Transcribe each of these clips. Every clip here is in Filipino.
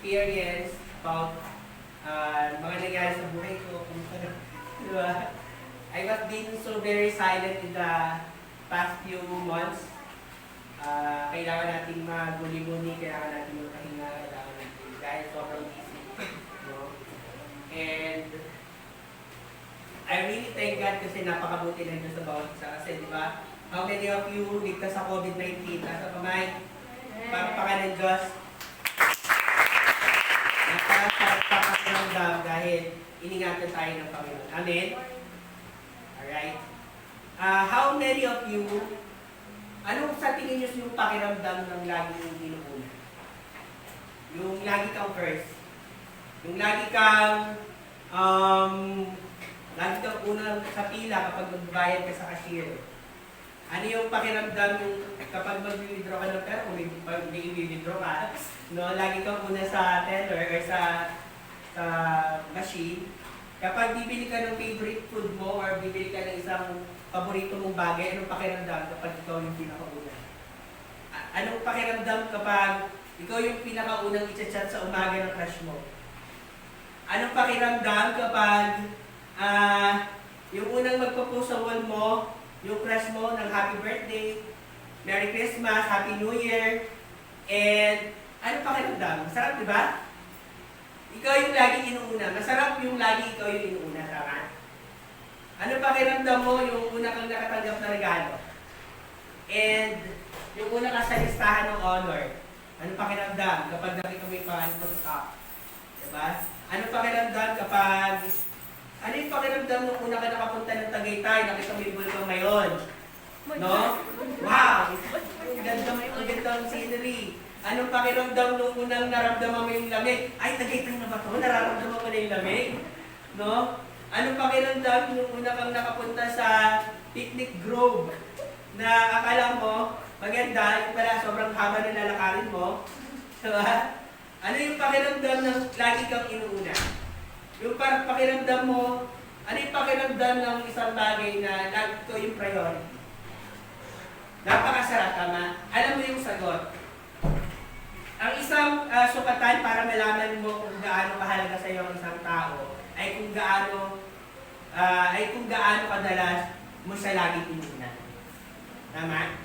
experience about mga nangyari sa buhay ko. Diba? I was being so very silent in the past few months. Kailangan natin maguli-guni, kailangan natin magpahinga, kailangan natin dahil sobrang busy. No? And I really thank God kasi napakabuti ng Diyos sa bawat isa. Kasi di ba, how many of you ligtas sa COVID-19? Nasa kamay, pagpakan ng Diyos. Napakaramdam dahil iningatan tayo ng Panginoon. Amen? Alright? How many of you, anong sa tingin nyo yung pakiramdam ng lagi yung inuuna? Yung lagi kang first. Yung lagi kang unang sa pila kapag magbayad ka sa cashier. Ano yung pakiramdam yung kapag mag-withdraw ka ng pera, kung may i-withdraw ka, no? Lagi kang una sa teller or sa machine. Kapag bibili ka ng favorite food mo or bibili ka ng isang paborito mong bagay, anong pakiramdam kapag ikaw yung pinakauna? Anong pakiramdam kapag ikaw yung pinakaunang i-chat sa umaga ng crush mo? Anong pakiramdam kapag yung unang magpo-post sa wall mo, yung crush mo ng happy birthday, Merry Christmas, Happy New Year, and anong pakiramdam? Masarap, di ba? Ikaw yung lagi inuuna. Masarap yung lagi ikaw yung inuuna, tama? Ano pakiramdam mo yung una kang nakatanggap na regalo? And yung una ka sa listahan ng honor. Ano pakiramdam kapag nakita mo yung pangalan mo sa top? Diba? Ano pakiramdam kapag... Ano yung pakiramdam nung una ka nakapunta ng Tagaytay, nakita mo yung bulkang ngayon? No? Wow! Ang ganda ng scenery. Anong pakiramdam nung unang naramdaman mo yung lamig? Ay, Tagaytay na ba ito? Nararamdaman ko na yung lamig? No? Anong pakiramdam nung una kang nakapunta sa picnic grove na akala mo maganda, yung pala sobrang haba na lalakarin mo? Diba? Ano yung pakiramdam ng lagi kang inuuna? Yung pakiramdam mo, ano yung pakiramdam ng isang bagay na lagi ko yung priority? Napakasarap, tama? Alam mo yung sagot. Ang isang sukatan para malaman mo kung gaano kahalaga sa iyo ang isang tao ay kung gaano kadalas mo siya lagi pinunan. Tama?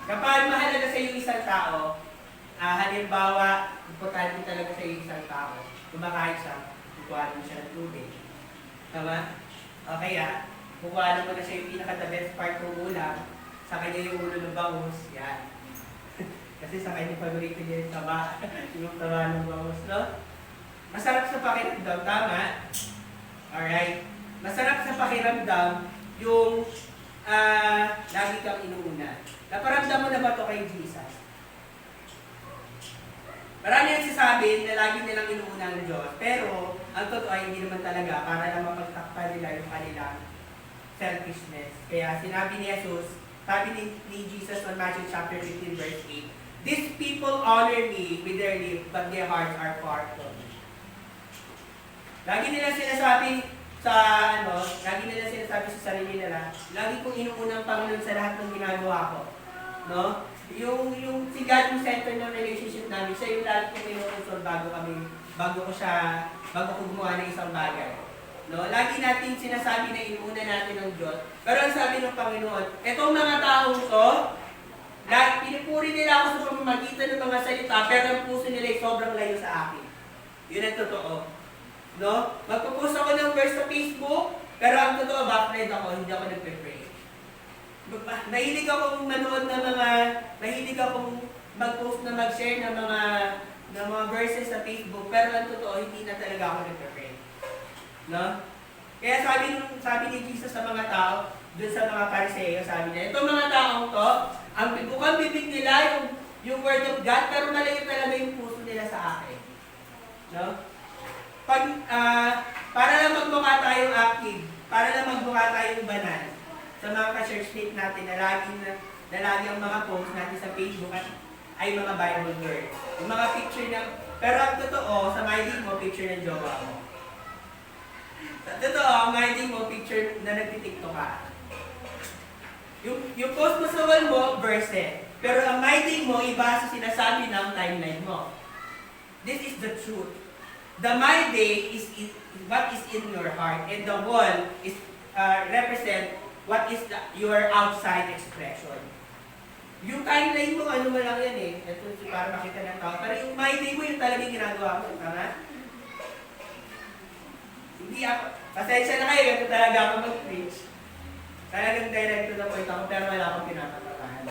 Kapag mahalaga sa iyo isang tao, halimbawa, importante talaga sa iyo isang tao, kumakain siya, kukuha mo siya ng tubig. Tama? O kaya, kukuha mo na siya yung pinaka-the best part ng ulam, sa kanya yung ulo ng bangus, yan. Kasi sa kanya paborito niya yung taba, yung taba ng bangus, no? Masarap sa pakiramdam, tama? Alright? Masarap sa pakiramdam yung lagi kang inuuna. Naparamdam mo na ba ito kay Jesus? Marami nagsasabi na lagi nilang inuuna ng Diyos, pero ang totoo ay hindi naman talaga para lang mapagtakpan nila yung kanilang selfishness. Kaya sinabi ni Jesus, sabi ni Jesus on Matthew chapter 15 verse 8, "These people honor me with their lips, but their hearts are far from me." Lagi nila sinasabi sa sarili nila, lagi kong inuunang Panginoon sa lahat ng ginagawa ko. No? Yung si God yung center ng relationship namin, siya yung lagi kong inuunsol bago ko gumawa ng isang bagay. No? Lagi natin sinasabi na inuuna natin ng Diyos. Pero ang sabi ng Panginoon, etong mga taong to, pinupuri nila ako sa pamamagitan ng mga salita, pero ang puso nila ay sobrang layo sa akin. Yun ang totoo. No? Magpo-post ako ng verse sa Facebook, pero ang totoo, backslide ako, hindi ako nagpe-pray. Mahilig akong manood mahilig akong mag-post na mag-share ng mga verses sa Facebook, pero ang totoo, hindi na talaga ako nagpe-pray. No? Kaya sabi ni Jesus sa mga tao, dun sa mga Pariseo, sabi niya, itong mga taong to, ang bukang bibig nila yung word of God, pero malayo talaga yung puso nila sa akin. No? Para lang magmukha tayong active, para lang magmukha tayong banal, sa mga ka-churchmate natin na lagi ang mga post natin sa Facebook ay mga Bible words. Yung mga picture pero ang totoo, sa minding mo, picture ng jowa mo. Totoo, ang minding mo, picture na nagtitiktok ka. Yung post mo sa wall mo, verse. Pero ang minding mo, iba sa sinasabi ng timeline mo. This is the truth. The my day is what is in your heart, and the wall is represent what is your outside expression. Yung timeline mo, ano mo lang yan eh. Ito para makita ng tao. Pero yung my day mo, yung talagang ginagawa mo. Tama? Hindi ako. Pasensya na kayo, ganito talaga ako mag-preach. Talagang direct to the point ako, pero wala akong pinapatapahan.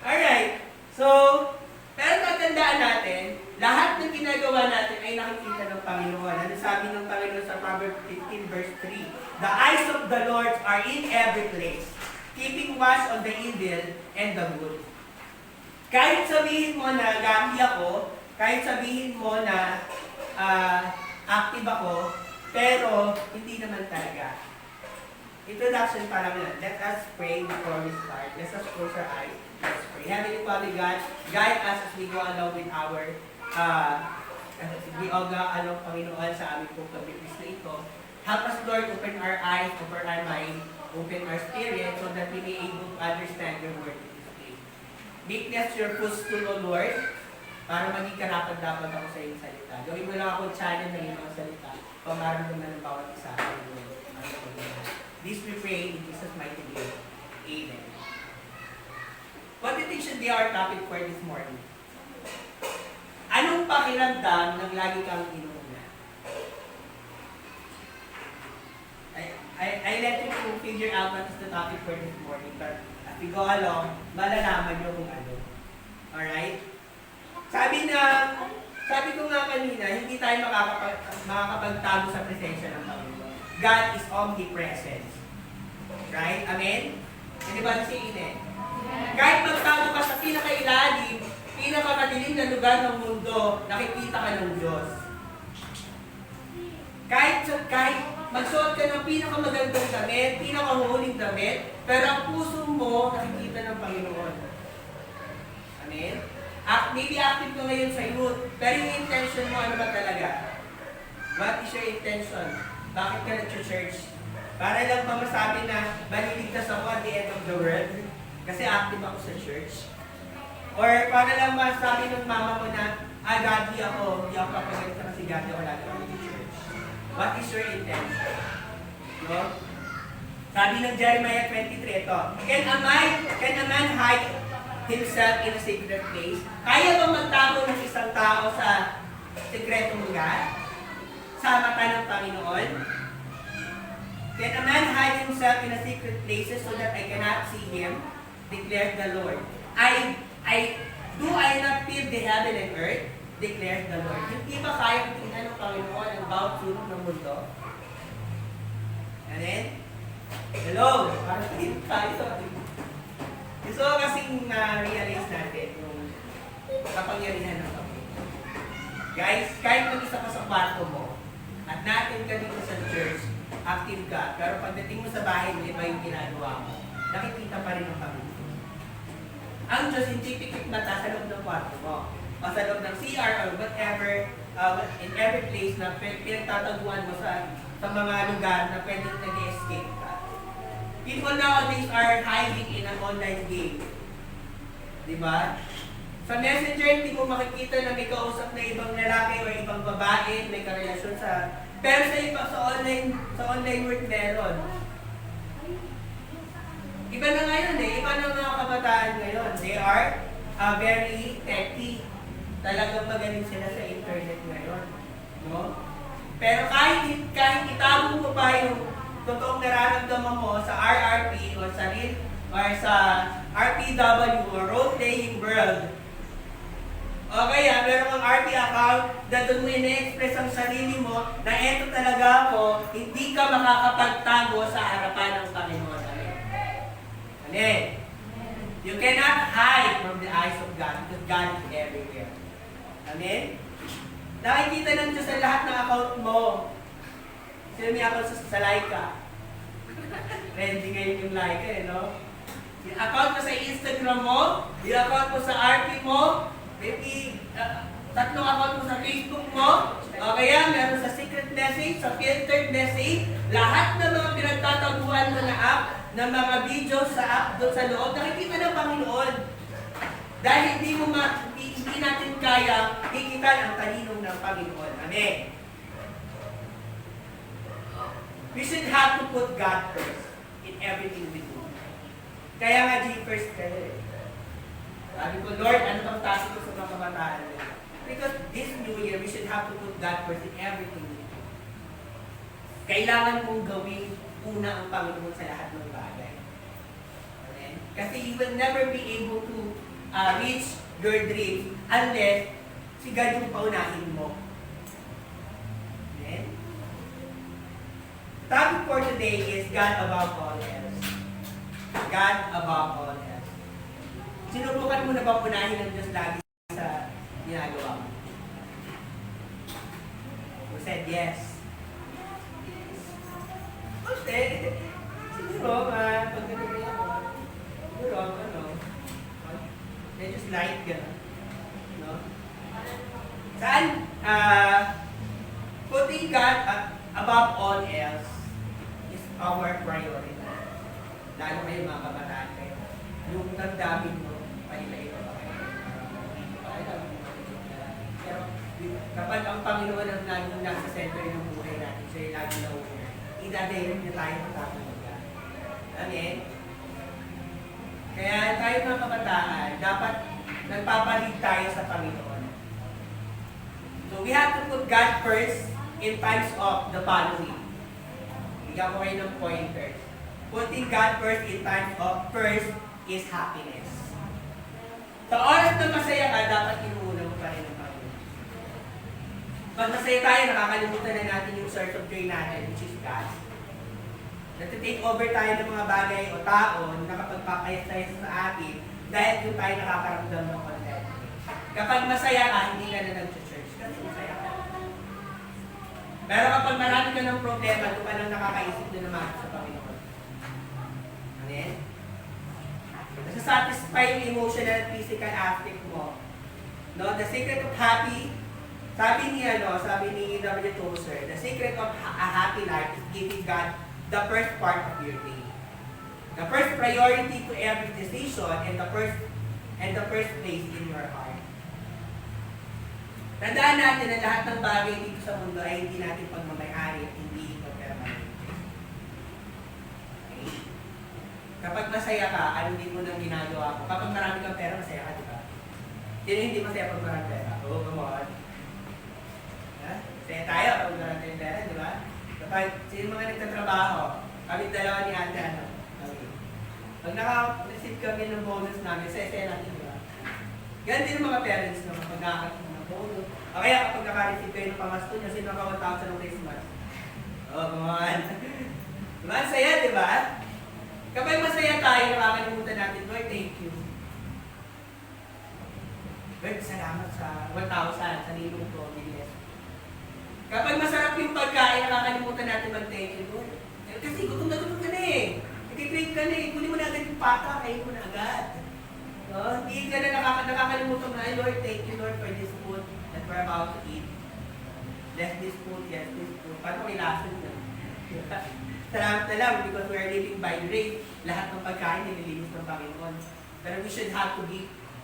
Alright. So, pero tatandaan natin, lahat ng ginagawa natin ay nakikita ng Panginoon. Ano sabi ng Panginoon sa Proverbs 15 verse 3? The eyes of the Lord are in every place, keeping watch on the evil and the good. Kahit sabihin mo na gami ako, kahit sabihin mo na active ako, pero hindi naman talaga. Introduction pa lang yan. Let us pray before we start. Let us close our eyes. Let's pray. Heavenly Father God, guide us as we go along with our Panginoon, sa aming pong pag-bibis na ito. Help us, Lord, open our eyes, open our mind, open our spirit, so that we may able to understand your word in this day. Meekness your footstool, O Lord, para maging karapat-dapat ako sa iyong salita. Gawin mo lang ako channel ng iyong salita, pamaramdaman ng bawat isa sa Lord. This we pray in Jesus' mighty name. Amen. What do you think should be our topic for this morning? Anong pakiramdam ng lagi kang inuuna? I let you to figure out what is the topic for this morning, but as we go along, malalaman nyo kung ano. Alright? Sabi ko nga kanina, hindi tayo makakapagtago sa presensya ng Panginoon. God is omnipresent. Right? Amen? Anybody say amen? Kahit magtago ka sa pinakailalim, pinakamadilim na lugar ng mundo, nakikita ka ng Diyos. Kahit magsuot ka ng pinakamagandang damit, pinakahuling damit, pero ang puso mo, nakikita ng Panginoon. Amen? Maybe active ka ngayon sa youth, pero yung intention mo, ano ba talaga? What is your intention? Bakit ka nag-church? Para lang ba masabi na maliligtas ako at the end of the world? Kasi active ako sa church? Or para lang masabi ng mama mo na, godly ako, hindi ako kapagalit kasi godly ako lagi ako sa church. What is your intention? No? Sabi ng Jeremiah 23, ito, Can a man hide himself in a secret place? Kaya ba magtago ng isang tao sa sekretong lugar? Sa mata ng Panginoon? Can a man hide himself in a secret places so that I cannot see him? Declares the Lord. Do I not feel the heaven and earth? Declares the Lord. Hindi ba kayang tingnan ng Panginoon ang bawat sulok ng mundo? Amen? Hello? Parang hindi tayo. Gusto ko kasing realize natin yung kapangyarihan ng Panginoon. Guys, kahit mag-isa ka sa kwarto mo, at natin ka dito sa church, active ka, pero pagdating mo sa bahay mo, iba yung ginagawa mo, nakikita pa rin ang Panginoon. Ang Diyos hindi pikit mata sa loob ng kwarto mo, o sa loob ng CR or whatever, in every place na pinagtataguan mo sa mga lugar na pwedeng nag-escape ka. People nowadays are hiding in an online game. Diba? Sa Messenger, hindi mo makikita na may kausap na ibang lalaki o ibang babae, may karelasyon sa... Pero sa online world meron. Iba na ngayon eh. Iba na mga kabataan ngayon. They are very techy. Talagang magaling sila sa internet ngayon. No? Pero kahit itago mo pa yung totoong nararamdaman mo sa RRP o sa RPW o role-playing world, o kaya, meron kang RP account na doon mo ina-express ang sarili mo na eto talaga ako, hindi ka makakapagtago sa harapan ng Panginoon. Amen? You cannot hide from the eyes of God because God is everywhere. Amen? Nakikita ng Diyos sa lahat ng account mo. Sino may account sa Laika? Trending ngayon yung Laika eh, no? Yung account mo sa Instagram mo, yung account mo sa RP mo, maybe tatlong account mo sa Facebook mo, o kaya meron sa secret message, sa filtered message, lahat ng mga pinagtataguan mo na app, ng mga videos sa app doon sa loob, nakikita ng Panginoon. Dahil hindi hindi natin kaya higitan ang talino ng Panginoon. Amen. We should have to put God first in everything we do. Kaya nga G-first kayo eh. Sabi ko, Lord, ano bang task ko sa mga kabataan nila? Because this new year, we should have to put God first in everything we do. Kailangan mong gawin una ang Panginoon sa lahat ng bagay. Okay? Kasi you will never be able to reach your dreams unless si God yung paunahin mo. Okay? The topic for today is God above all else. God above all else. Sinubukan mo na ba punahin ng Diyos lagi sa ginagawa mo? Who said yes? Okay. Siguro, pagkakagay ako, siguro, medyo slight gano'n. No? Saan? Putting God above all else is our priority. Lalo kayo mga kabataan kayo. Yung damdamin mo, pahilayo pa kayo. Pero kapag ang Panginoon ang laging nasa center ng buhay natin, siya yung laging nauuna, idadayon niya tayo ng tamang lugar. Amen? Kaya tayo mga kabataan, dapat nagpapalig tayo sa Panginoon. So we have to put God first in times of the following. Bigyan ko kayo ng pointers. Putting God first in times of first is happiness. Sa oras na masaya ka, dapat inuuna mo pa rin ang Panginoon. Pag masaya tayo, nakakalimutan na natin yung source of joy natin, which is God. Nati-take over tayo ng mga bagay o tao na nakapagpapayasaya sa atin dahil yung tayo nakakaramdam ng content. Kapag masaya ka, hindi ka na nag-church kasi masaya ka. Pero kapag marami ka ng problema, doon ka lang nakakaisip na naman sa Panginoon. Amen? Nasa-satisfy yung emotional and physical aspect mo. No? The secret of happy, sabi ni W. Tozer, the secret of a happy life is giving God the first part of your day. The first priority to every decision and the first place in your heart. Tandaan natin na lahat ng bagay dito sa mundo ay hindi natin pagmamayari at hindi ito permanente. Okay? Kapag masaya ka, ano din mo nang ginagawa ko? Kapag marami kang pera, masaya ka, di ba? Sino hindi masaya pag marami pera? Oo, come on. Masaya tayo pag marami tayong pera, di ba? Kapag sino mga nagtatrabaho, kami dalawa ni ate, okay. Pag naka-receive kami ng bonus namin, saya-saya natin, di ba? Ganun din ang mga parents na kapag nakakaroon ng bonus. O kaya kapag naka-receive kayo ng pamasto niya, sino naka 1,000 ng Christmas? Oh, come on. Diba? Ang saya, di ba? Kapag masaya tayo, nakakalimutan natin, Lord, thank you. Lord, salamat sa 1,000, sa nilong ko, bilis. Kapag masarap yung pagkain, nakakalimutan natin mag-thank you, Lord. Kasi gutom na ka na eh. Nag-crave ka na eh. Kunin mo na agad yung pata, kain mo na agad. No? Hindi ka na nakakalimutan na, Lord, thank you, Lord, for this food that we're about to eat. Bless this food, yes, this food. Paano may lason na? Salamat na lang because we're living by grace. Lahat ng pagkain nililinis ng Panginoon. Pero we should have to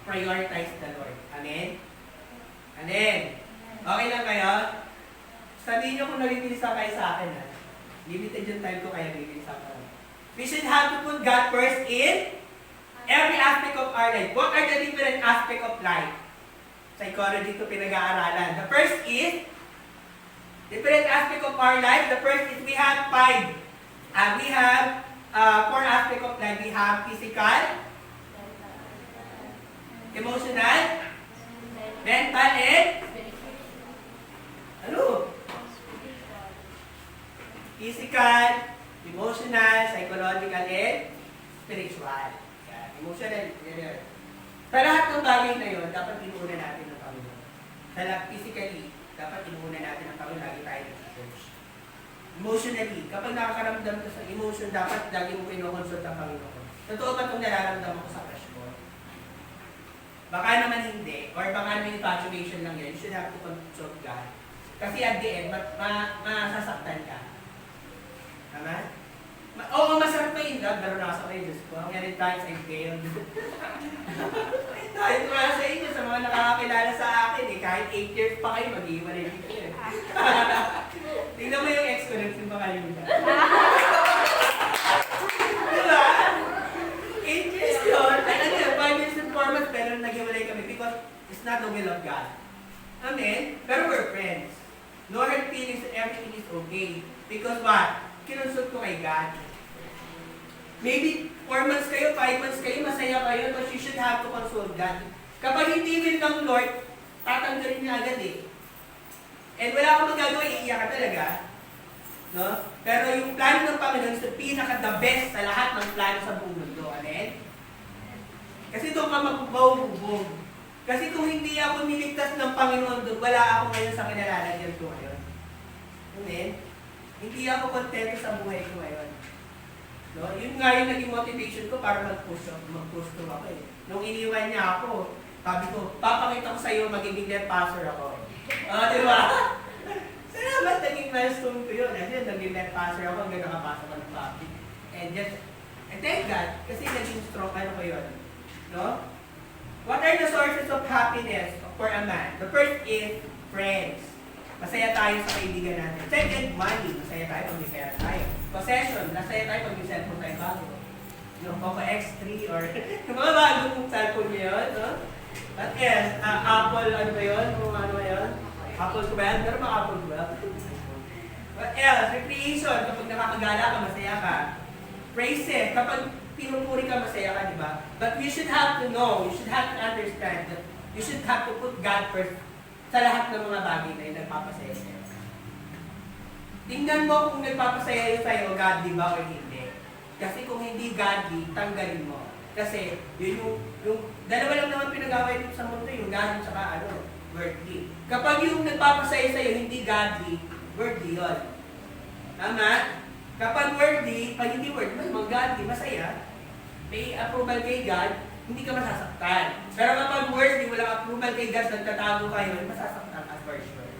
prioritize the Lord. Amen? Amen? Okay lang kayo? Sabihin nyo kung nabibilisa kayo sa akin, ha? Limited yung time ko kaya bibilisa ko. We should have to put God first in every aspect of our life. What are the different aspects of life? Psychology ito pinag-aaralan. The first is different aspect of our life. The first is we have five. We have four aspects of life. We have physical, emotional, mental, and ano? Physical, emotional, psychological, and spiritual. Yan. Emotional, yan. Sa lahat ng bagay na yun, dapat inuuna natin ng Panginoon. Sa lahat, physically, dapat inuuna natin ng Panginoon, lagi tayo nag-church. Emotionally, kapag nakakaramdam ka sa emotion, dapat lagi mo pinokonsult ang Panginoon. Totoo ba itong nararamdaman ko sa crush ko? Baka naman hindi, or baka naman infatuation lang yan, you should have to consult God. Kasi at the end, masasaktan ka. Tama? Oo, masarap pa yun. Pero nasa kayo, Diyos ko. How many times I failed? Dahil ko nga sa inyo, sa mga nakakakilala sa akin, kahit 8 years pa kayo, mag-iwalay dito eh. Tingnan mo yung ex ko, nagsimbakalimutan. Diba? 8 years yun. Ano yun, 5 years and 4 months, pero nag-iwalay kami because it's not the will of God. Amen? Pero we're friends. No hard feelings and everything is okay. Because what? Kinonsult ko kay God. Maybe 4 months kayo, 5 months kayo, masaya kayo, but you should have to consult God. Kapag hindi will ng Lord, tatanggalin niya agad eh. And wala akong magagawa, iiyak ka talaga. No? Pero yung plano ng Panginoon is the pinaka-the best sa lahat ng plano sa buong mundo. Amen? Kasi doon ka magbubog. Kasi kung hindi ako niligtas ng Panginoon doon, wala ako ngayon sa kinalalagyan ko ngayon. Amen? Hindi ako kontento sa buhay ko ngayon. No? Yun nga yung naging motivation ko para mag-push through ako eh. Nung iniwan niya ako, sabi ko, papakita ko sa iyo, magiging net passer ako. Di ba? Salamat, naging milestone ko yun. And yun, naging net passer ako hanggang nakapasok ko ng public. And thank God, kasi naging strong, ano ko yun. No? What are the sources of happiness for a man? The first is friends. Masaya tayo sa kaibigan natin. Second, money. Masaya tayo pag may pera tayo. Possession. Masaya tayo pag may cellphone tayo bago. Yung Poco X3 or yung mga bagong cellphone nyo yun. No? But yes, Apple, ano ba yun? Kung ano ba yun? Apple 12? Pero mga Apple 12. What else? Recreation. Kapag nakakagala ka, masaya ka. Praises. Kapag pinupuri ka, masaya ka, di ba? But you should have to know, you should have to understand that you should have to put God first sa lahat ng mga bagay na yung nagpapasaya sa'yo. Tingnan mo kung nagpapasaya yun sa'yo, godly ba o hindi. Kasi kung hindi godly, tanggalin mo. Kasi yun yung dalawa lang naman pinag-away dito sa mundo, yung godly tsaka worldly. Kapag yung nagpapasaya sa'yo, hindi godly, worldly yun. Tama? Kapag worldly, pag hindi worldly, mas godly, masaya, may approval kay God, hindi ka masasaktan. Pero kapag worldly, walang approval kay God, nagtatago kayo, masasaktan ka for sure.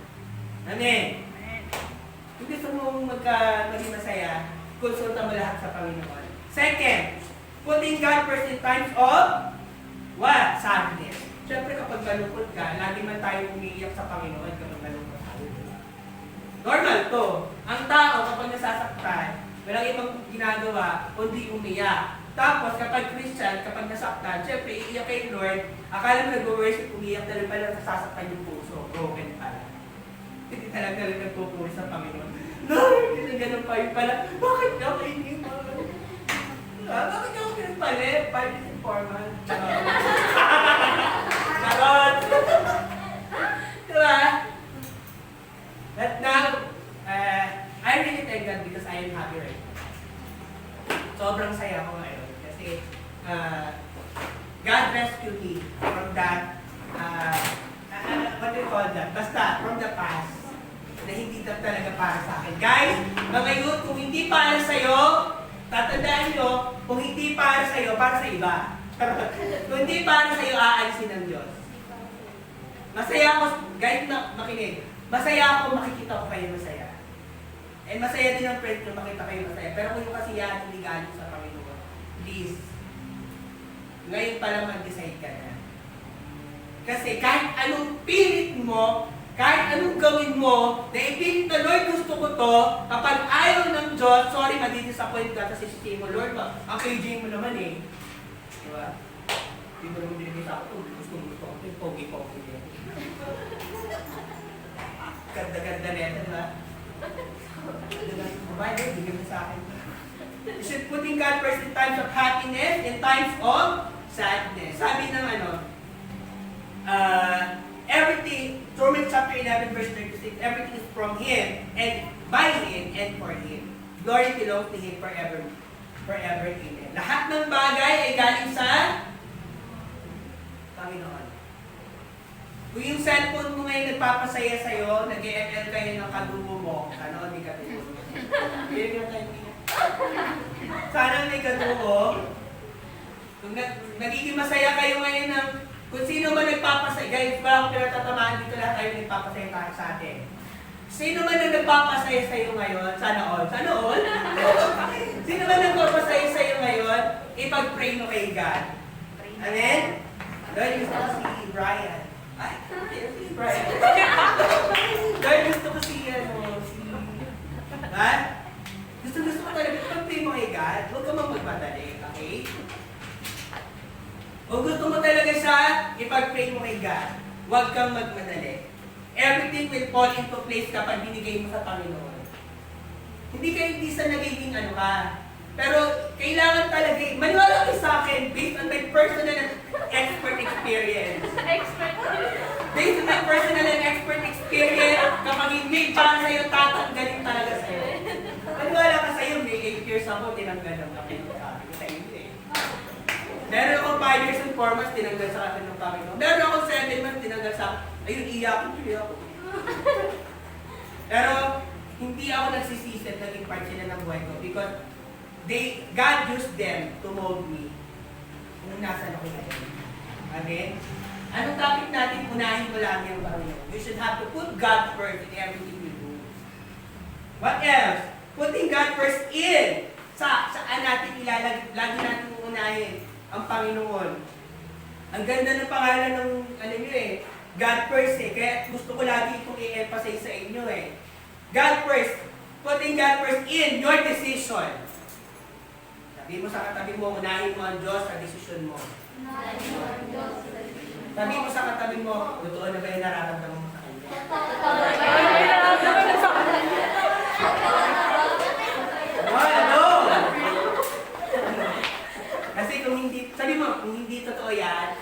Amen? Kung gusto mong maging masaya, konsulta mo lahat sa Panginoon. Second, putting God first in times of what? Sadness. Siyempre kapag malungkot ka, lagi man tayo umiiyak sa Panginoon kapag malungkot tayo. Normal to. Ang tao kapag nasasaktan, walang ibang ginagawa, kundi umiyak. Tapos, kapag Christian, kapag nasaktan, syempre, iiyak kay Lord, akala mo nag-worship, umiiyak na rin pala nasasaktan yung puso, broken pala. Hindi talaga rin nagpupuri sa Panginoon. Lord, hindi na ganun pa yun pala. Bakit ka hindi mo? Bakit ako pinagpalit? 5 years and 4 months. Charot! Diba? But now, I really thank God because I am happy right now. Sobrang saya ko ngayon. Kasi God rescued me from that, what do you call that? Basta, from the past, na hindi talaga para sa akin. Guys, mga youth, kung hindi para sa'yo, tatandaan nyo, kung hindi para sa'yo, para sa iba. Kung hindi para sa'yo, aalisin ng Diyos. Masaya ako, guys, makinig. Masaya ako, makikita ko kayo masaya. And masaya din ang friend nyo, makita kayo masaya. Pero kung yung kasiyahan, hindi galing sa Panginoon, please, ngayon pa lang mag-decide ka na. Kasi kahit anong pilit mo, kahit anong gawin mo, na ipilit na, Lord, gusto ko to, kapag ayaw ng Diyos, sorry, madidisappoint ka, kasi si mo, Lord, ang KJ mo naman eh. Diba? Hindi mo naman binigay sa ako, gusto ko, yung pogi-pogi niya. Ganda-ganda na yan, diba? Bible, bigyan mo sa akin. You should putting God first in times of happiness, in times of sadness. Sabi ng everything, Romans chapter 11 verse 36, everything is from Him, and by Him, and for Him. Glory belongs to Him forever. Forever, amen. Lahat ng bagay ay galing sa Panginoon. Kung yung cellphone mo ngayon nagpapasaya sa'yo, nag-ML kayo ng kadugo mo, sana hindi ka dugo. Sana may kadugo. Kung nagiging masaya kayo ngayon ng kung sino ba nagpapasaya, guys, ba ako pinatatamaan dito lahat tayo nagpapasaya tayo sa atin. Sino man ang nagpapasaya sa'yo ngayon? Sana all. Sana all? Sino man ang nagpapasaya sa'yo ngayon? Ipag-pray mo kay God. Amen? Lord, gusto ko si Brian. Ay, si Brian. Lord, gusto ko si, ha? Gusto ko talaga. Ipag-pray mo kay God. Huwag ka magmadali, okay? Kung gusto mo talaga siya, ipag-pray mo kay God. Huwag kang magmadali. Everything will fall into place kapag binigay mo sa Panginoon. Hindi sa nagiging ano ka. Pero kailangan talaga, maniwala kayo sa akin, based on my personal and expert experience. Based on my personal and expert experience, kapag hindi para sa'yo, tatanggalin talaga sa'yo. Maniwala ka sa'yo, may 8 years ako, tinanggal ang Panginoon sa akin. Sa iyo eh. Meron akong 5 years and 4 months, tinanggal sa akin ng Panginoon. Meron akong 7 months, tinanggal sa akin. Ayun, iyak ako. Pero, hindi ako nagsisisi at naging part sila ng buhay ko because God used them to mold me kung nasan ako ngayon. Amen? Anong topic natin? Unahin mo lang yung Panginoon. You should have to put God first in everything you do. What else? Putting God first in. Saan natin ilalagay, lagi natin uunahin ang Panginoon. Ang ganda ng pangalan ng, nyo God first Kaya gusto ko lagi itong i-emphasize sa inyo God first. Putting God first in your decision. Sabi mo sa katabi mo, unahin mo ang Diyos sa desisyon mo. Sabi mo sa katabi mo, totoo na ba yung nararamdaman mo sa Kanya? Ano? Kasi kung hindi, sabi mo, kung hindi totoo yan,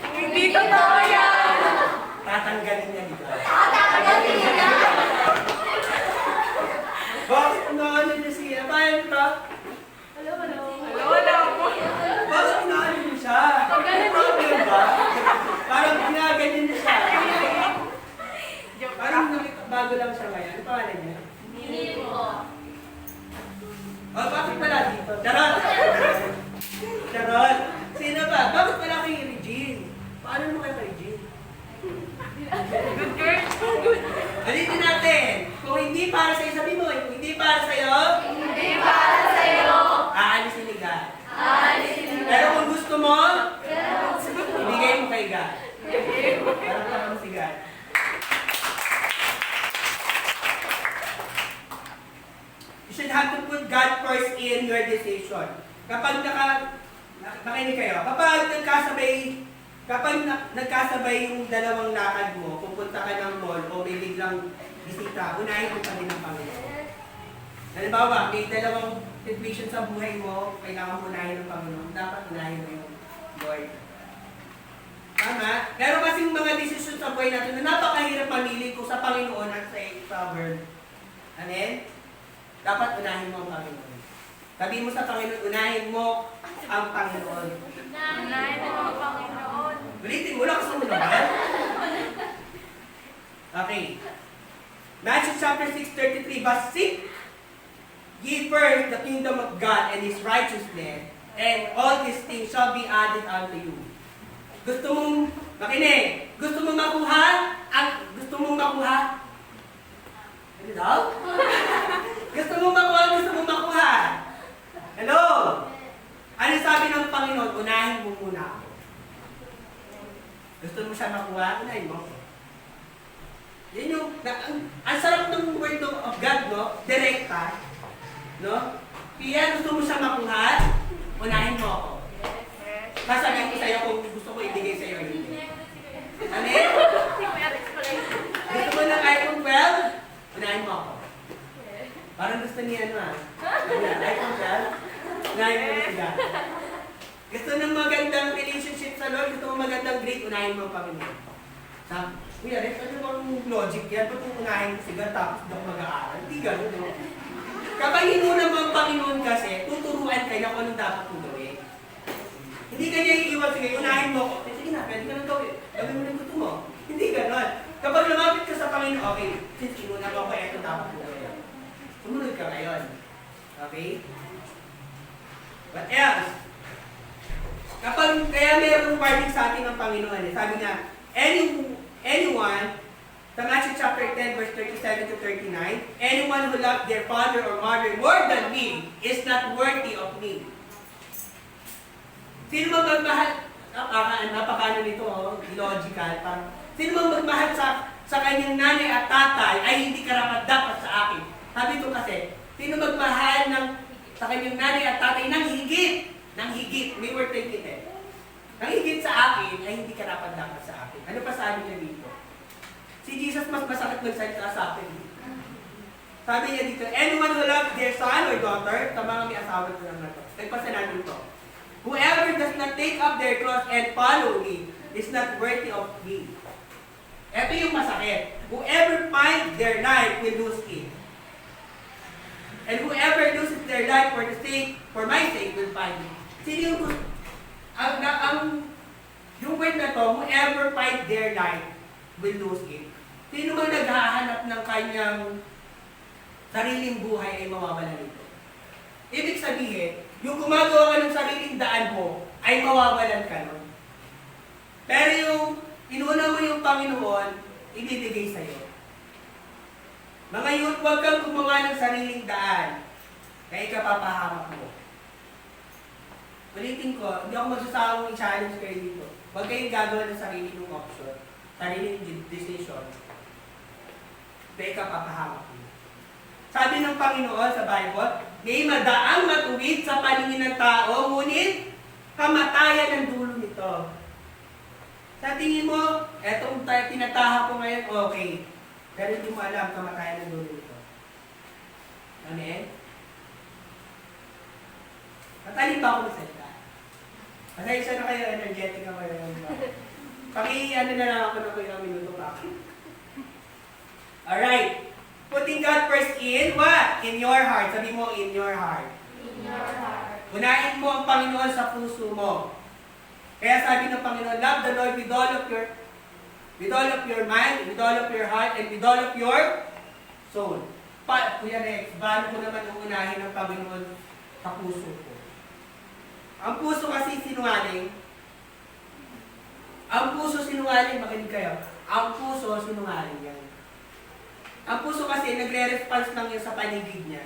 tatanggalin niya dito. Bakit ano niyo siya? Bakit ka? Bakit inaano niyo siya? Problem ba? Parang ginaganyan niya siya. Parang bago lang siya ngayon. Ano pangalan niya? Oh, bakit pala dito? Charot! Sino ba? Bakit pala kay Regine? Paano mo kayo kay Regine? Good girl. Ulitin natin. Kung hindi para sa'yo, sabi mo, kung hindi para sa'yo, aalisin ni God. Pero kung gusto mo, ibigay mo kay God. Parang parang si God. You should have to put God first in your decision. Kapag makinig kayo, kapag nagkasabay yung dalawang lakad mo, pupunta ka ng mall o may biglang bisita, unahin mo pa din ang Panginoon. Halimbawa, may dalawang situation sa buhay mo, kailangan mo unahin ang Panginoon, dapat unahin mo yung Lord. Tama? Pero kasing mga desisyon sa buhay natin na napakahirap mamili kung sa Panginoon at sa word. Amen? Dapat unahin mo ang Panginoon. Sabi mo sa Panginoon, unahin mo ang Panginoon. Ulitin mo lang sa naman. Okay. Matthew chapter 6:33. But seek ye first the kingdom of God and His righteousness, and all these things shall be added unto you. Gusto mong makinig? Gusto mong makuha? Ano daw? Gusto mong makuha? Hello? Ano sabi ng Panginoon? Unahin mo muna ako. Gusto mo siya makuha? Unahin mo. Yan yung, ang sarap ng word of God, no? Direkta. No? Kaya gusto mo siya makuha? Unahin mo ako. Masabihin ko sa'yo kung gusto ko ibigay sa'yo. Ano eh? Gusto mo ng iPhone 12? Unahin mo ako. Parang gusto niya iPhone 12? Unahin mo siya. Gusto ng magandang relationship sa Lord, gusto mo magandang grade, unahin mo ang Panginoon. Sabi, Kuya Rex, ano bang logic yan? Ba't unahin ko siya tapos daw mag-aaral? Hindi gano'n, no? Kapag inuna mo ang Panginoon kasi, tuturuan kayo kung anong dapat mo gawin. Hindi kanya iiwan, sige, unahin mo ako. Sige na, pwede ka nang gawin. Gawin mo na gusto mo. Hindi gano'n. Kapag lumapit ka sa Panginoon, okay, since inuna mo ako, eto dapat mo gawin. Sumunod ka ngayon. Okay? What else? Kaya mayroong warning sa atin ng Panginoon. Sabi niya, anyone Sa Matthew chapter 10, verse 37 to 39, anyone who loves their father or mother more than me is not worthy of me. Sino mang magmahal, napakano nito, illogical, parang, sino mang magmahal sa kanyang nanay at tatay ay hindi karapat dapat sa akin. Sabi ito kasi, sino magmahal sa kanyang nanay at tatay ng higit, may word take it eh. Nang higit sa akin ay hindi karapat dapat sa akin. Ano pa sabi niya dito? Si Jesus mas masakit magsalita sa akin. Sabi niya dito, anyone who loves their son or daughter, sa mga may asawa ko lang na ito. Nagpasa natin ito. Whoever does not take up their cross and follow me is not worthy of me. Ito yung masakit. Whoever finds their life will lose it. And whoever loses their life for my sake will find it. Sino yung yung word na to, whoever finds their life will lose it. Sino mang naghahanap ng kanyang sariling buhay ay mawawala nito. Ibig sabihin, yung gumagawa ka ng sariling daan mo, ay mawawalan ka nun. Pero yung inuna mo yung Panginoon, ibibigay sa'yo. Mga youth, huwag kang gumawa ng sariling daan, kaya ikapapahamak mo. Ulitin ko, hindi ako magsasawang i-challenge kayo dito. Huwag kayong gagawa ng sarili ng option, sariling decision, kaya ikapapahamak mo. Sabi ng Panginoon sa Bible, may madaang matuwid sa paningin ng tao, ngunit kamatayan ang dulo nito. Sa tingin mo, etong tinataha ko ngayon, okay. Pero hindi mo alam kamatayan ang dulo nito. Amen? Matalin ba ako na salita? Pasensya na kayo, energetic ako yun. Paki-ano na lang ako na ko yung minuto pa. Alright. Putting God first in what? In your heart. Sabi mo, in your heart. In your heart. Unahin mo ang Panginoon sa puso mo. Kaya sabi ng Panginoon, love the Lord with all of your mind, with all of your heart, and with all of your soul. Kuya Rex, paano ko naman uunahin ang Panginoon sa puso ko? Ang puso kasi sinungaling. Ang puso sinungaling, makinig kayo. Ang puso sinungaling yan. Ang puso kasi nagre-response lang yun sa paligid niya.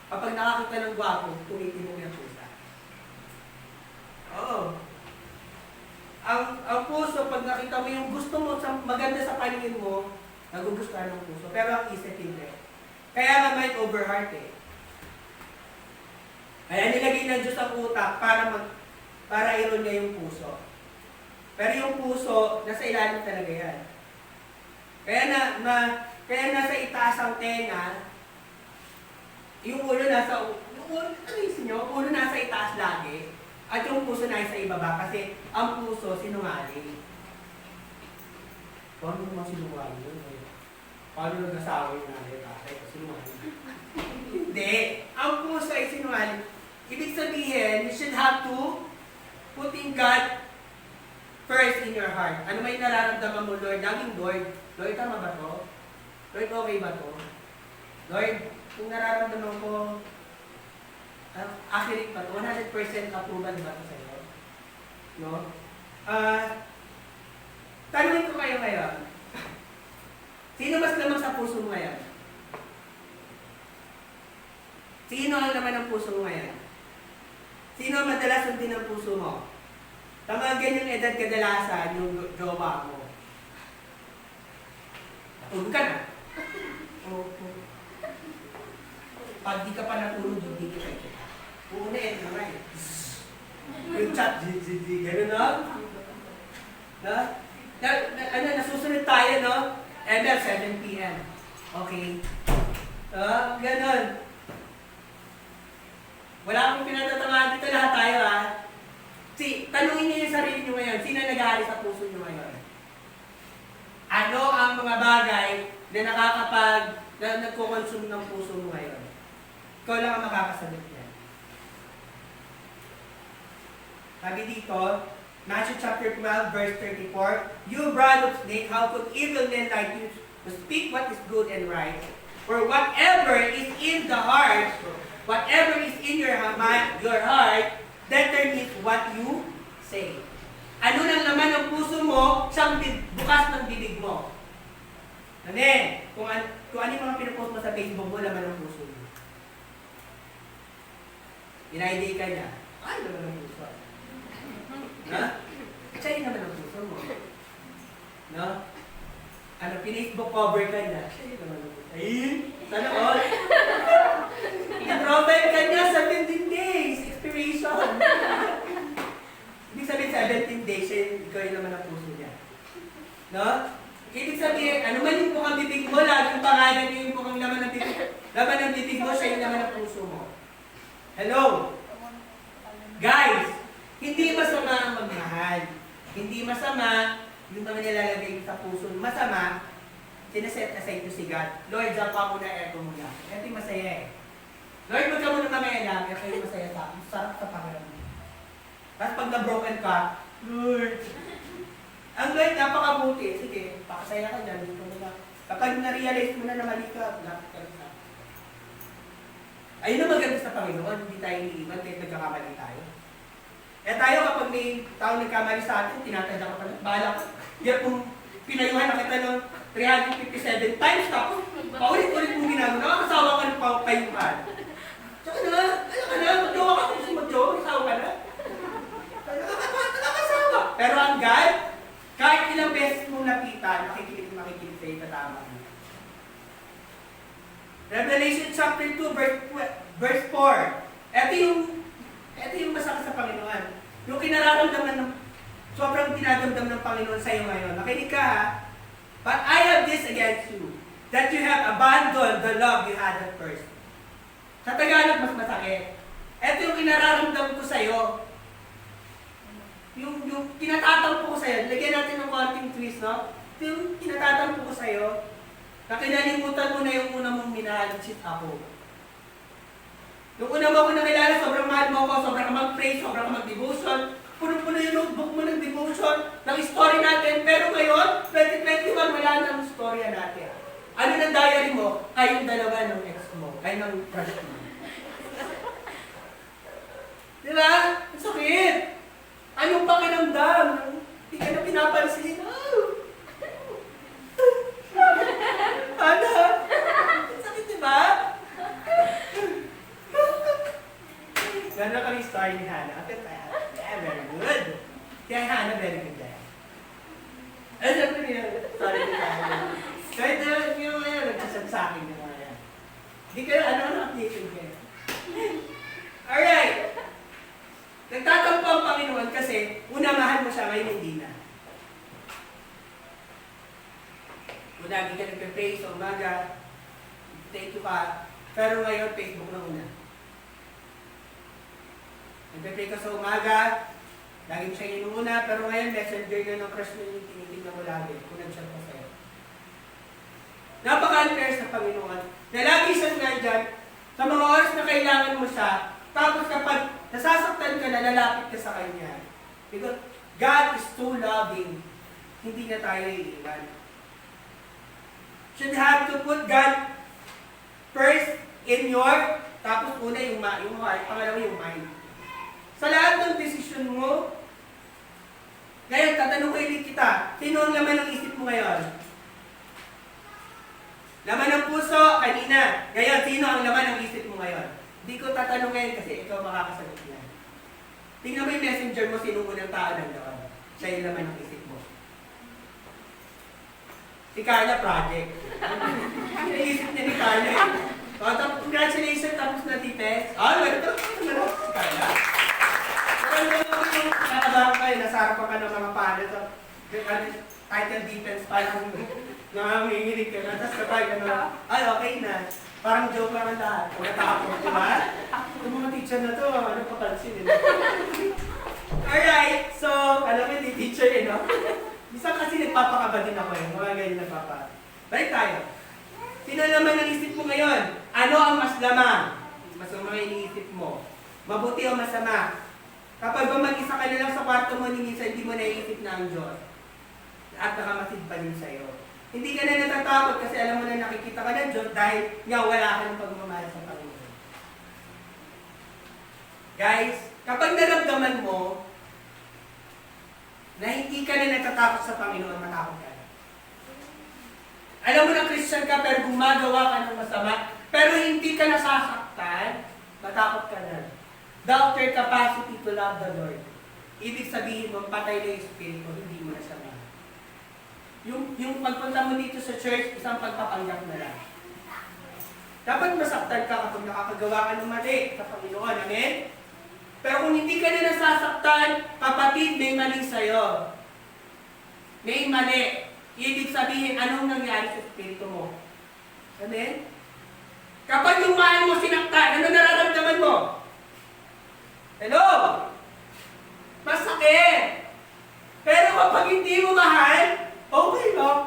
Kapag nakakita ng gwapo, tumitinong yung pusa. Oo. Ang puso, pag nakita mo yung gusto mo, maganda sa paningin mo, nagugustuhan ng puso. Pero ang isip hindi. Kaya nga may overheart eh. Kaya nilagay ng Diyos ang utak para iron niya yung puso. Pero yung puso, nasa ilalim talaga yan. Kaya nasa itaas ang tenga, yung ulo nasa itaas lagi, at yung puso nasa ibaba kasi ang puso sinungaling. Paano naman sinungaling yun? Paano nag-asawa yung nanay tatay? Sinungaling. Hindi. Ang puso ay sinungaling. Ibig sabihin, you should have to putting God first in your heart. Ano may nararamdaman mo, Lord? Laging Lord. Lord, tama ba to? Lord, okay ba to? Lord, kung nararamdaman ko, accurate ba to? 100% approval ba to sa'yo? No? Tanungin ko kayo ngayon. Sino mas lamang sa puso mo ngayon? Sino ang laman ng puso mo ngayon? Sino ang madalas sundin ng puso mo? Sa mga ganyang edad kadalasan, yung jowa mo. Natulog ka na. Pag di ka pa natulog, hindi kita kita. Uunahin naman eh. Yung chat, gano'n no? Nasusunod tayo, no? ML, 7 p.m. Okay. Gano'n. Wala akong pinatatamaan dito lahat tayo, ha? Tanungin niyo yung sarili niyo ngayon, sino nag-ahali sa puso niyo ngayon? Ano ang mga bagay na nagko-consume ng puso mo ngayon? Ikaw lang ang makakasagot niyan. Sabi dito, Matthew chapter 12, verse 34, you brood of snake, how could evil men like you to speak what is good and right? For whatever is in the heart, whatever is in your heart, determines what you say. Ano nang laman ng puso mo, siyang bukas ng bibig mo. Ano kung ano yung mga pinupost mo sa Facebook mo, laman ng puso mo. In-ID ka niya. Ay, laman ng puso. No? Siya yung laman ng puso mo. No? Ano, pinacebook cover ka niya. Siya yung laman ng puso. Ayun! Sana all! In-profile ka niya 17 days! Expiration! Ibig sabihin 17 days, ikaw yung laman ng puso niya. No? Ibig sabihin, ano man yung bukang bibig mo, laging pangalan niyo yung bukang laman ng bibig. Laman ng bibig mo, siya yung laman ng puso mo. Hello? Guys, hindi masama ang magmahal. Hindi masama yung mga nilalagay sa puso. Masama, sinaset aside to si God. Lord, dapa mo na ego mo lang. Ito yung masaya eh. Lord, wag ka muna mamaya lang. Ito yung masaya sa akin. Sarap sa pakiramdam. Tapos pag na-broken ka, Lord, ang Lord, napakabuti. Sige, pakasaya ka dyan. Dito mo na. Kapag na-realize mo na mali ka, lapit ka na. Ayun ang maganda sa Panginoon. Hindi tayo iniiwan kahit nagkakamali tayo. Eh tayo, kapag may tao nagkamali sa atin, tinatadya ka pala. Bahala ka. Yan kung pinayuhan na kita ng 357 times, tapos paulit-ulit mong ginagawa. Nakakasawa ka ng payuhan. Tsaka na, ano ka na, magjowa ka kung sumagjowa, isawa ka na. Nakakasawa. Pero ang God, kahit ilang beses mong napitan, makikinig sa'yo, tatama mo. Revelation chapter 2, verse 4. Ito yung masakit sa Panginoon. Yung kinararamdaman ng, sobrang dinadamdam ng Panginoon sa'yo ngayon. Nakinig ka ha. But I have this against you, that you have abandoned the love you had at first. Sa Tagalog, mas masakit. Ito yung kinararamdam ko sa'yo. Yung tinatatampo ko sa'yo, lagyan natin ng konting twist, no? Yung tinatatampo ko sa'yo, na kinalimutan mo na yung una mong minahal, which is ako. Yung una mo ako nakilala, sobrang mahal mo ako, sobrang ka mag-pray, sobrang ka mag-devotion, puno-puno yung notebook mo ng devotion, ng story natin, pero ngayon, 2021, wala na ang storya natin. Ano ng diary mo? Ay, yung dalawa ng ex mo, ay ng crush mo. Diba? Ang sakit! Anong pakiramdam? Hindi ka na pinapansin. Ano? Ang sakit, diba? Gano'n kami story ni Hannah. Yeah, very good. Si Hannah, very good guy. Ano po niya? Story ni Hannah. Kahit yung nagsasab sa akin yung mga yan. Hindi kayo, updated kayo. Alright. Nagtatampo ang Panginoon kasi una mahal mo siya, ngayon hindi na. Lagi ka nagpe-pray sa umaga, thank you ka, pero ngayon Facebook na una. Nagpe-pray ka sa umaga, lagi siya inuuna, pero ngayon messenger na ng crush mo yung tinitignan mo lagi, kung nag-chat pa sa'yo. Napaka-unfair sa Panginoon, na lagi siyang nandyan, sa mga oras na kailangan mo siya, tapos kapag nasasaktan ka na, lalapit ka sa Kanya. Because God is so loving, hindi na tayo iiwan. Should have to put God first in your, tapos una yung heart, pangalawa yung mind. Sa lahat ng desisyon mo, ngayon, tatanong ko ulit kita, sino ang laman ng isip mo ngayon? Laman ng puso, kanina. Ngayon, sino ang laman ng isip mo ngayon? Hindi ko tatanong ngayon kasi ikaw makakasagot yan. Tingnan mo yung messenger mo, sino unang tao ng laman. Siya yung laman ng isip mo. Si Carla Project. Naisip niya ni Carla. Congratulations, tapos na tipes. Ito si Carla. Nakabahan kayo, nasarapan ka ng mga paano sa title defense, parang nanganginginig ka na. Tapos kapag okay na. Parang joke lang ang lahat. Kung natapos, di ba? Yung mga teacher na to, ano pa pansin, Alright, so, alam mo yung teacher, no? Minsan kasi nagpapakaba din ako mga ganyan nagpapa. Balik tayo. Sino naman ang isip mo ngayon? Ano ang mas lamang? Mas ang mga iniisip mo. Mabuti o masama? Kapag ba mag-isa ka na lang sa kwarto mo, minsan hindi mo naiisip na ang Diyos. At nakamasid pa din sa'yo. Hindi ka na natatakot kasi alam mo na nakikita ka ng Diyos dahil nga wala ka ng pagmamahal sa Panginoon. Guys, kapag naramdaman mo na hindi ka na natatakot sa Panginoon, matakot ka na. Alam mo na Christian ka pero gumagawa ka ng masama, pero hindi ka nasasaktan, matakot ka na. Doubt your capacity to love the Lord. Ibig sabihin mo, patay na yung Espiritu, hindi mo na siya mahal. Yung pagpunta mo dito sa church, isang pagpapanggap na lang. Dapat masaktan ka kapag nakakagawa ka ng mali sa Panginoon. Amen? Pero kung hindi ka na nasasaktan, kapatid, may mali sa'yo. May mali. Ibig sabihin, anong nangyari sa Espiritu mo? Amen? Kapag yung mahal mo sinaktan, ano nararamdaman mo? Hello? Masakit. Pero kapag hindi mo mahal, okay lang.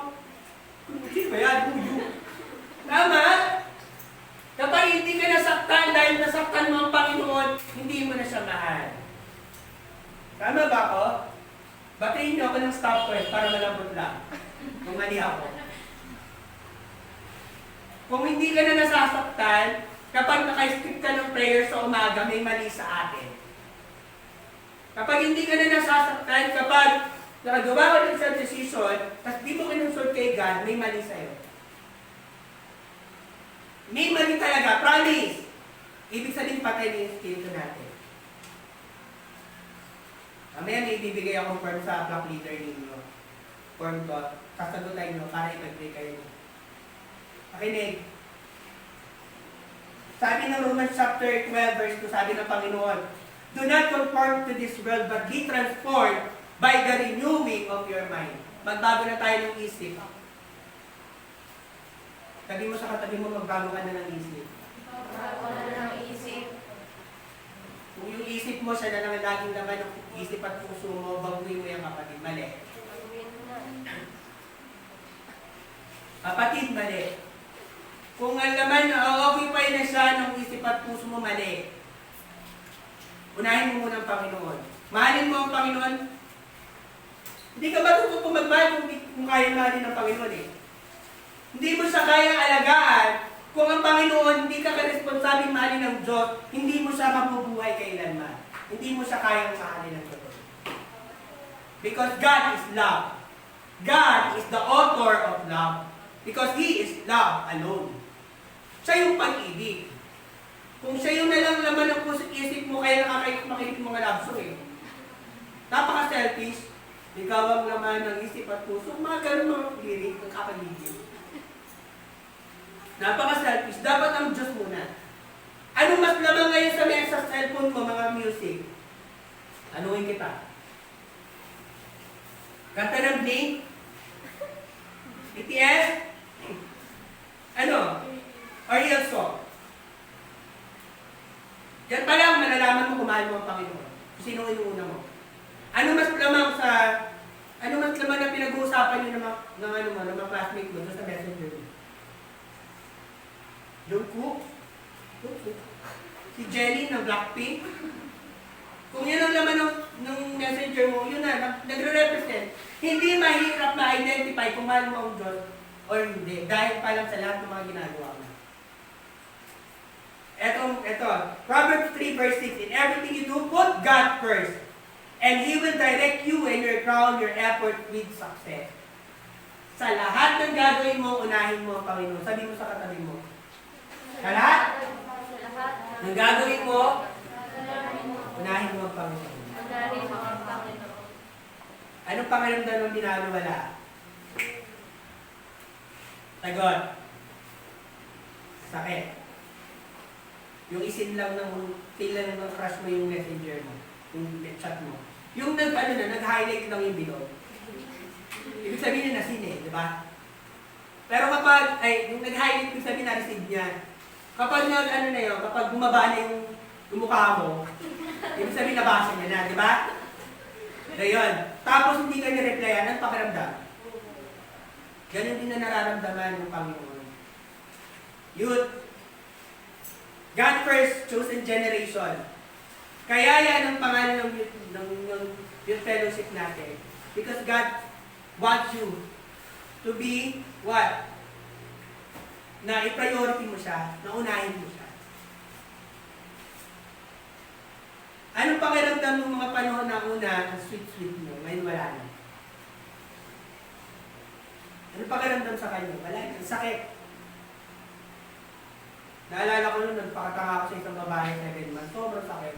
Hindi ba yan? Tama? Kapag hindi ka nasaktan dahil nasaktan mo ang Panginoon, hindi mo na siya mahal. Tama ba ako? Batiin niyo ako ng stop word para malambot lang. Kung mali ako. Kung hindi ka na nasasaktan, kapag naka-skip ka ng prayer sa umaga, may mali sa atin. Kapag hindi ka na nasasaktan, kapag nakagawa ka ng isang decision, tapos di mo kinonsult kay God, may mali sa'yo. May mali talaga, promise. Ibig sabihin patay na yung espiritu natin. Mamaya may ibibigay akong form sa block leader ninyo. Form to, sasagutan nyo para ipag-pray kayo. Pakinig. Sabi ng Romans chapter 12 verse 2, sabi ng Panginoon, do not conform to this world, but be transformed by the renewing of your mind. Magbago na tayo ng isip. Sabi mo sa katabi mo, magbago ka na ng isip. Magbago na ng isip. Kung yung isip mo, siya na lang laging naman ng isip at puso mo, baguhin mo yung kapatid. Mali. Kapatid, mali. Kung ang laman, okay pa na siya ng isip at puso mo, mali. Unahin mo muna ang Panginoon. Mahalin mo ang Panginoon. Hindi ka matutupong magmahal kung kaya mahalin ng Panginoon eh. Hindi mo siya kaya alagaan kung ang Panginoon hindi ka responsabling mahalin ng Diyos, hindi mo siya mabubuhay kailanman. Hindi mo siya kayang mahalin ng Diyos. Because God is love. God is the author of love. Because He is love alone. Siya yung pag-ibig. Kung siya yung nalang laman ng puso isip mo, kaya makinig mga love song eh. Napaka-selfish. Ikaw ang laman ng isip at puso. Mga ganun mga lirik ng kakaligid. Napaka-selfish. Dapat ang Diyos muna. Ano mas lamang ngayon sa mesa sa cellphone mo, mga music? Anuhin kita. Kanta ng Blink? BTS? Ano? Or real song? Yan pa lang, malalaman mo kung mahal mo ang Panginoon. Kung sino inuuna mo. Ano mas lamang na pinag-uusapan nyo ng mga classmate mo sa messenger mo? Jungkook? Si Jennie ng Blackpink? Kung yun ang laman ng messenger mo, yun na, nagre-represent. Hindi mahirap ma-identify kung mahal mo ang Diyos or hindi. Dahil pa lang sa lahat ng mga ginagawa mo. Ito, Proverbs 3 verse 6, in everything you do, put God first. And He will direct you and your crown, your effort with success. Sa lahat ng gagawin mo, unahin mo ang Panginoon. Sabi mo sa katabi mo. Sa lahat ng gagawin mo, unahin mo ang Panginoon. Anong pangalamdan ng binalawala? Sagot. Sakit. Yung isin lang ng crush mo yung messenger mo, yung chat mo. Yung nag-highlight lang yung bilog. Ibig sabihin na nasin eh, di ba? Pero kapag, yung nag-highlight, ibig sabihin na-receive niya. Kapag kapag bumaba na yung mukha mo, ibig sabihin nabasa niya na, di ba? Ngayon, tapos hindi ka nireplyan, ang pakiramdam. Ganun din na nararamdaman ng Panginoon. Youth, God first, chosen generation. Kaya yan ang pangalan ng youth fellowship natin. Because God wants you to be what? Na i-priority mo siya, na unahin mo siya. Anong pakiramdam ng mga panahon na una, ang sweet-sweet mo, ngayon wala na? Ano pakiramdam sa kanya? Wala, ang sakit. Naalala ko nun, nagpakatanga ako sa isang babae 7 months. Sobrang sakit.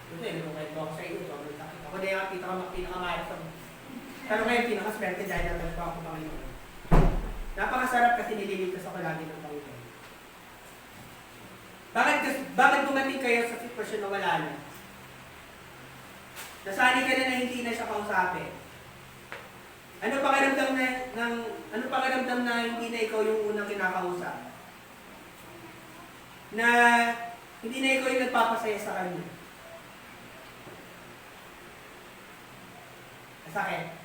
Kasi, nung kwento ako sa inyo, sobrang sakit. Ako na yung pinakamahal sa mga. Pero ngayon, pinakaswerte dahil natagpo ako Panginoon. Napakasarap kasi nililigtas ako lagi ng Panginoon. Bakit dumating kayo sa sitwasyon na wala na? Nasali ka na hindi na siya kausapin. Ano pakiramdam na hindi na ikaw yung unang kinakausap? Na hindi na ikaw yung nagpapasaya sa kanya? Masakit.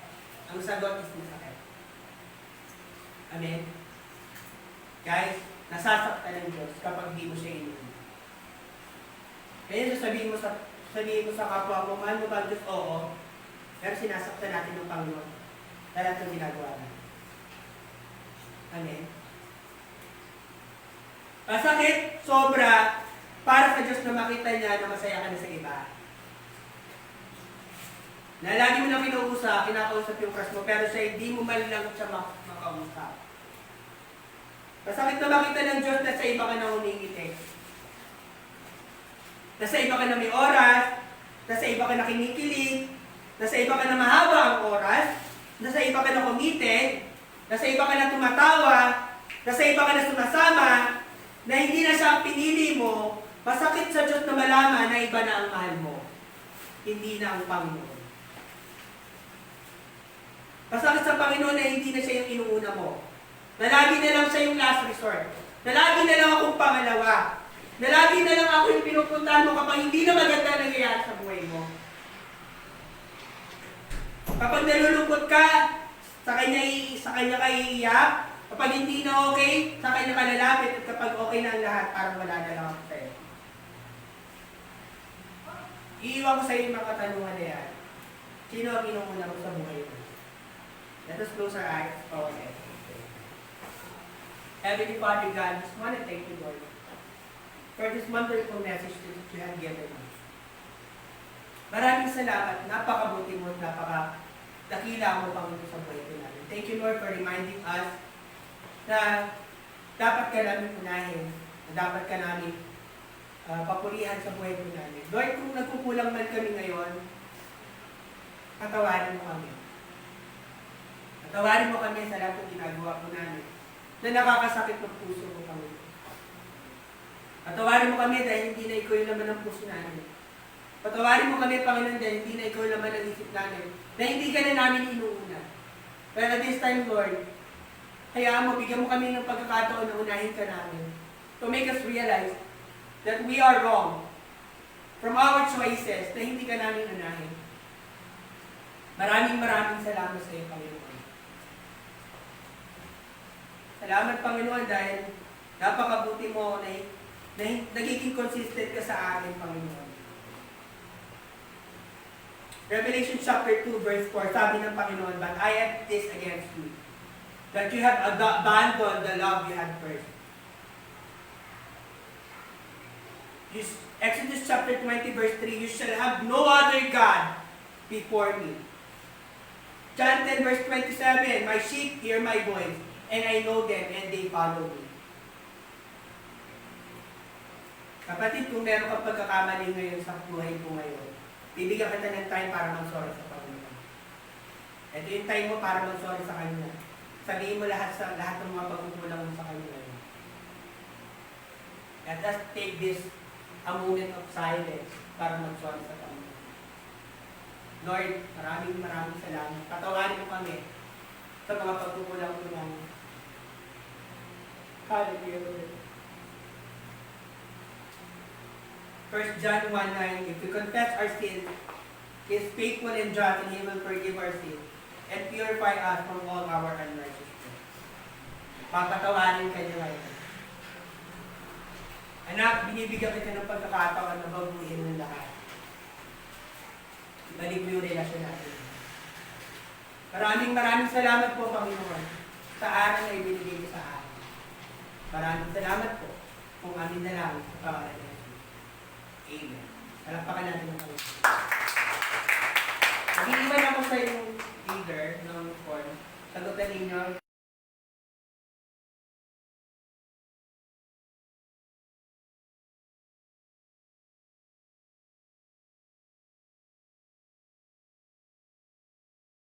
Ang sagot is masakit. Amen? Guys, nasasaktan ng Diyos kapag di mo siya inuwi. Kaya sabihin mo sa kapwa mo, mahal mo ba ang Diyos? Oo. Pero sinasaktan natin ng Panginoon. Dahil ito ginagawa natin. Amen? Masakit, sobra, para sa Diyos na makita niya na masaya ka na sa iba. Na lagi mo na kinakausap yung crush mo, pero siya hindi mo man lang siya makausap. Masakit na makita ng Diyos na sa iba ka na humingiti. Nasa iba ka na may oras, nasa iba ka na kinikilig, nasa iba ka na mahaba ang oras, nasa iba ka na kumite, nasa iba ka na tumatawa, nasa iba ka na sumasama, na hindi na siya ang pinili mo. Masakit sa Diyos na malaman na iba na ang mahal mo, hindi na ang Panginoon. Masakit sa Panginoon na hindi na siya yung inuuna mo, na lagi na lang siya yung last resort, na lagi na lang akong pangalawa, na lagi na lang ako yung pinupuntahan mo kapag hindi na maganda nangyayari sa buhay mo. Kapag nalulungkot ka, sa kanya ka iiyak. Kapag hindi na okay, sa kanya ka lalapit. At kapag okay na ang lahat, parang wala na lang ako sa'yo. Iiwan ko sa iyo yung mga katanungan na yan. Sino ang inuuna mo sa buhay mo? Let us close our eyes. Okay. Heavenly Father God, just want to thank you, Lord, for this wonderful message that you have given us. Maraming salamat. Napakabuti mo, napakadakila mo, Panginoon, sa buhay ko namin. Thank you, Lord, for reminding us na dapat ka namin unahin, na dapat ka namin papurihan sa buhay ko namin. Lord, kung nagkukulang man kami ngayon, patawarin mo kami. Patawarin mo kami sa lahat ng ginagawa ko namin na nakakasakit ng puso mo, Panginoon. Patawarin mo kami dahil hindi na ikaw yung laman ng puso namin. Patawarin mo kami, Panginoon, dahil hindi na ikaw yung laman ng isip namin, na hindi ka na namin inuuna. Pero at this time, Lord, hayaan mo, bigyan mo kami ng pagkakataon na unahin ka namin to make us realize that we are wrong from our choices na hindi ka namin unahin. Maraming salamat sa iyo, Panginoon. Salamat, Panginoon, dahil napakabuti mo na nagiging consistent ka sa akin, Panginoon. Revelation chapter 2, verse 4, sabi ng Panginoon, "But I have this against you, that you have abandoned the love you had first." Exodus chapter 20, verse 3, "You shall have no other God before me." John 10, verse 27, "My sheep hear my voice, and I know them, and they follow me." Kapatid, kung meron kang pagkakamali ngayon sa buhay mo ngayon, bibigyan kita ng time para mag-sorry sa Panginoon. Ito yung time mo para mag-sorry sa Kanya. Sabihin mo lahat ng mga pagkukulang mo sa Kanya ngayon. Let us take this a moment of silence para mag-sorry sa Panginoon. Lord, maraming salamat. Patawarin mo kami sa mga pagkukulang mo namin. Hallelujah, Lord. 1 John 1:9, "If we confess our sins, He is faithful and just, and He will forgive our sins and purify us from all our unrighteousness." Papatawarin ka niya ngayon. Anak, binibigyan kita ng pagkakataon na baguhin ng lahat. Ibalik mo yung relasyon natin. Maraming salamat po, Panginoon, sa aral na ibinigay niyo sa akin. Maraming salamat po kung amin na lang sa pangalan ni Jesus. Amen. Palakpakan natin ang Panginoon. Mag-iiwan ako sa yung leader ng form. Sagutan ninyo.